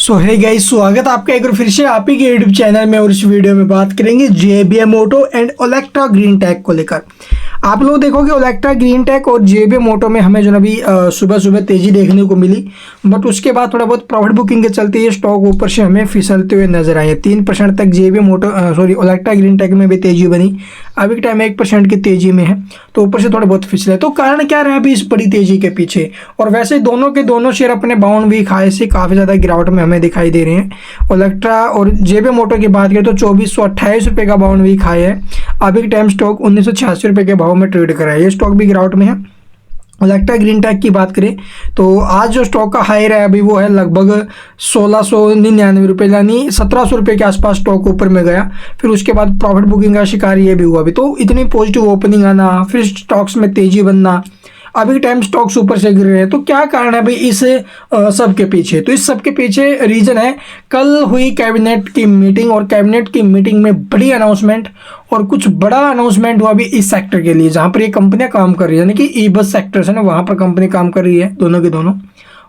सो hey guys, स्वागत है आपका एक बार फिर से आप ही के यूट्यूब चैनल में। और इस वीडियो में बात करेंगे JBM auto and Olectra green tech को लेकर। आप लोग देखोगे ओलेक्ट्रा ग्रीन टेक और JBM ऑटो में हमें जो ना अभी सुबह सुबह तेजी देखने को मिली, बट उसके बाद थोड़ा बहुत प्रॉफिट बुकिंग के चलते ये स्टॉक ऊपर से हमें फिसलते हुए नजर आए। 3% तक JBM auto Olectra green tech में भी तेजी बनी। अभी के टाइम 1% की तेजी में है, तो ऊपर से थोड़े बहुत फिसले। तो कारण क्या रहा अभी इस बड़ी तेजी के पीछे? और वैसे दोनों के दोनों शेयर अपने बाउंड वीक हाई से काफ़ी ज़्यादा गिरावट में हमें दिखाई दे रहे हैं। ओलेक्ट्रा और JBM ऑटो की बात करें तो 2428 रुपये का बाउंड वीक हाई है। अभी के टाइम स्टॉक 1986 रुपये के भाव में ट्रेड कर रहा है। ये स्टॉक भी गिरावट में है। ओलेक्ट्रा ग्रीन टेक की बात करें तो आज जो स्टॉक का हाई रहा है अभी वो है लगभग 1699 रुपये, यानी 1700 रुपये के आसपास स्टॉक ऊपर में गया। फिर उसके बाद प्रॉफिट बुकिंग का शिकार ये भी हुआ। अभी तो इतनी पॉजिटिव ओपनिंग आना, फिर स्टॉक्स में तेजी बनना, अभी के टाइम स्टॉक्स ऊपर से गिर रहे हैं। तो क्या कारण है भाई इस सब के पीछे? तो इस सब के पीछे रीज़न है कल हुई कैबिनेट की मीटिंग, और कैबिनेट की मीटिंग में बड़ी अनाउंसमेंट और कुछ बड़ा अनाउंसमेंट हुआ भी इस सेक्टर के लिए जहाँ पर ये कंपनियां काम कर रही है, यानी कि ई बस सेक्टर है ना, वहाँ पर कंपनी काम कर रही है दोनों के दोनों।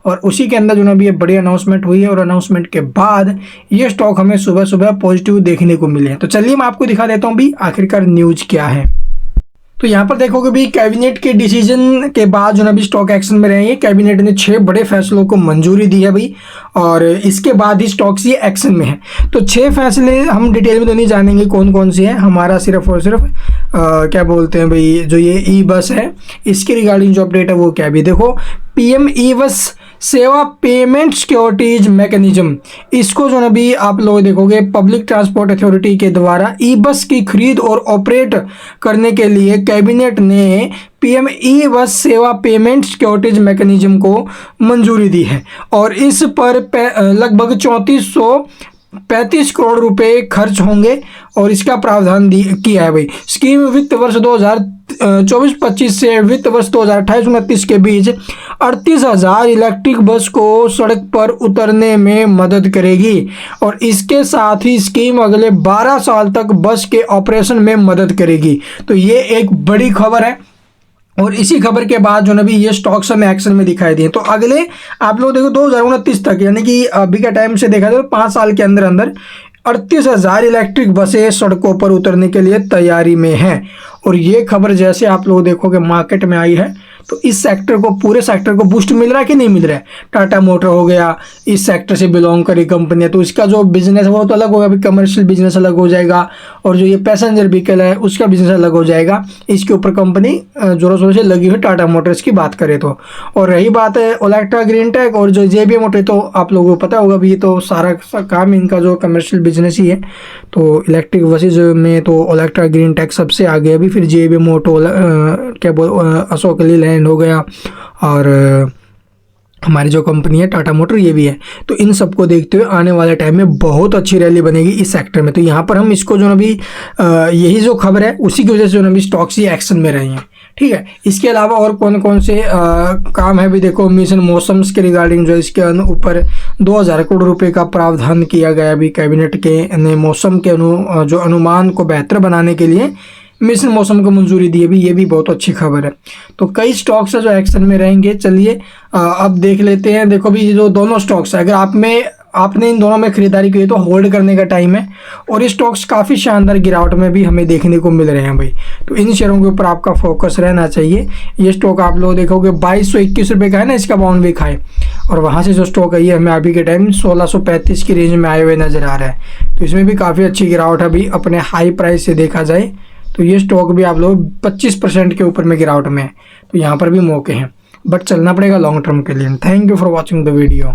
और उसी के अंदर जो ना भी ये बड़ी अनाउंसमेंट हुई है, और अनाउंसमेंट के बाद ये स्टॉक हमें सुबह सुबह पॉजिटिव देखने को मिले हैं। तो चलिए मैं आपको दिखा देता हूँ भी आखिरकार न्यूज क्या है। तो यहाँ पर देखोगे भी कैबिनेट के डिसीजन के बाद जो ना भी स्टॉक एक्शन में रहेंगे। कैबिनेट ने 6 बड़े फैसलों को मंजूरी दी है भाई, और इसके बाद ही स्टॉक्स ये एक्शन में है। तो 6 फैसले हम डिटेल में तो नहीं जानेंगे कौन कौन से हैं। हमारा सिर्फ और सिर्फ क्या बोलते हैं भाई, जो ये ई बस है इसके रिगार्डिंग जो अपडेट है वो क्या भी देखो। PM ई बस सेवा पेमेंट सिक्योरिटीज मैकेनिज्म, इसको जो ना भी आप लोग देखोगे पब्लिक ट्रांसपोर्ट अथॉरिटी के द्वारा ई बस की खरीद और ऑपरेट करने के लिए कैबिनेट ने PM ई बस सेवा पेमेंट सिक्योरिटीज मैकेनिज्म को मंजूरी दी है। और इस पर लगभग 3435 करोड़ रुपए खर्च होंगे, और इसका प्रावधान किया है भाई। स्कीम वित्त वर्ष 2024-25 से वित्त वर्ष 2028-29 के बीच 38,000 इलेक्ट्रिक बस को सड़क पर उतरने में मदद करेगी, और इसके साथ ही स्कीम अगले 12 साल तक बस के ऑपरेशन में मदद करेगी। तो ये एक बड़ी खबर है, और इसी खबर के बाद जो ना भी ये स्टॉक्स हमें एक्शन में दिखाई दिए। तो अगले आप लोग देखो 2029 तक, यानी कि अभी का टाइम से देखा जाए तो 5 साल के अंदर अंदर 38,000 इलेक्ट्रिक बसें सड़कों पर उतरने के लिए तैयारी में हैं। और ये खबर जैसे आप लोग देखोगे मार्केट में आई है, तो इस सेक्टर को, पूरे सेक्टर को बूस्ट मिल रहा है कि नहीं मिल रहा है? टाटा मोटर हो गया, इस सेक्टर से बिलोंग करी कंपनी है, तो इसका जो बिजनेस है वो तो अलग होगा, अभी कमर्शियल बिजनेस अलग हो जाएगा, और जो ये पैसेंजर व्हीकल है उसका बिजनेस अलग हो जाएगा। इसके ऊपर कंपनी जोरों शोरों से लगी हुई टाटा मोटर्स की बात करें तो। और रही बात है ओलेक्ट्रा ग्रीन टेक और जो JBM ऑटो, तो आप लोगों को पता होगा भी, ये तो सारा काम इनका जो कमर्शियल बिजनेस ही है। तो इलेक्ट्रिक बसेज में तो ओलेक्ट्रा ग्रीन टेक सबसे आगे, अभी फिर JBM ऑटो, क्या बोल, अशोक लीलैंड हो गया, और हमारी जो कंपनी है टाटा मोटर ये भी है। तो इन सबको देखते हुए आने वाले टाइम में बहुत अच्छी रैली बनेगी इस सेक्टर में। तो यहाँ पर हम इसको जो ना भी यही जो खबर है उसी की वजह से जो ना भी स्टॉक्स ही एक्शन में रही हैं, ठीक है। इसके अलावा और कौन कौन से काम है भी देखो। मिशन मौसम्स के रिगार्डिंग जो इसके ऊपर 2000 करोड़ रुपए का प्रावधान किया गया अभी कैबिनेट के ने मौसम के जो अनुमान को बेहतर बनाने के लिए मिशन मौसम को मंजूरी दी है भी। ये भी बहुत अच्छी खबर है। तो कई स्टॉक्स है जो एक्शन में रहेंगे। चलिए अब देख लेते हैं। देखो भी जो दोनों स्टॉक्स है, अगर आपने इन दोनों में खरीदारी की है तो होल्ड करने का टाइम है। और ये स्टॉक्स काफ़ी शानदार गिरावट में भी हमें देखने को मिल रहे हैं भाई। तो इन शेयरों के ऊपर आपका फोकस रहना चाहिए। ये स्टॉक आप लोग देखोगे 2221 रुपये का है ना, इसका बाउंड वीक हाई, और वहाँ से जो स्टॉक है ये हमें अभी के टाइम 1635 की रेंज में आए हुए नज़र आ रहा है। तो इसमें भी काफ़ी अच्छी गिरावट है भाई अपने हाई प्राइस से देखा जाए तो। ये स्टॉक भी आप लोग 25% के ऊपर में गिरावट में है। तो यहाँ पर भी मौके हैं, बट चलना पड़ेगा लॉन्ग टर्म के लिए। Thank you for watching the video.